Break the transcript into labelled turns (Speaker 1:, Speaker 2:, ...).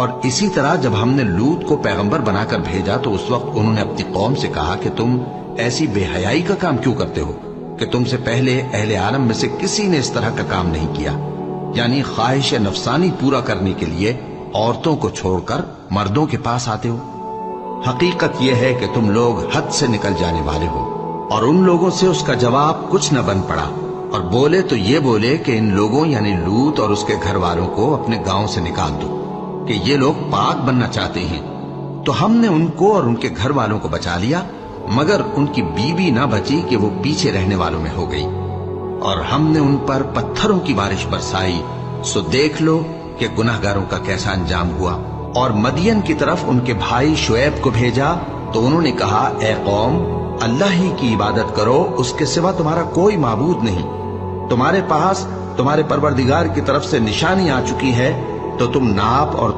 Speaker 1: اور اسی طرح جب ہم نے لوط کو پیغمبر بنا کر بھیجا تو اس وقت انہوں نے اپنی قوم سے کہا کہ تم ایسی بے حیائی کا کام کیوں کرتے ہو کہ تم سے پہلے اہل عالم میں سے کسی نے اس طرح کا کام نہیں کیا، یعنی خواہش نفسانی پورا کرنے کے لیے عورتوں کو چھوڑ کر مردوں کے پاس آتے ہو۔ حقیقت یہ ہے کہ تم لوگ حد سے نکل جانے والے ہو۔ اور ان لوگوں سے اس کا جواب کچھ نہ بن پڑا، اور بولے تو یہ بولے کہ ان لوگوں یعنی لوط اور اس کے گھر والوں کو اپنے گاؤں سے نکال دو کہ یہ لوگ پاک بننا چاہتے ہیں۔ تو ہم نے ان کو اور ان کے گھر والوں کو بچا لیا، مگر ان کی بیوی نہ بچی کہ وہ پیچھے رہنے والوں میں ہو گئی، اور ہم نے ان پر پتھروں کی بارش برسائی، سو دیکھ لو کہ گناہگاروں کا کیسا انجام ہوا۔ اور مدین کی طرف ان کے بھائی شعیب کو بھیجا تو انہوں نے کہا، اے قوم، اللہ ہی کی عبادت کرو، اس کے سوا تمہارا کوئی معبود نہیں۔ تمہارے پاس تمہارے پروردگار کی طرف سے نشانی آ چکی ہے، تو تم ناپ اور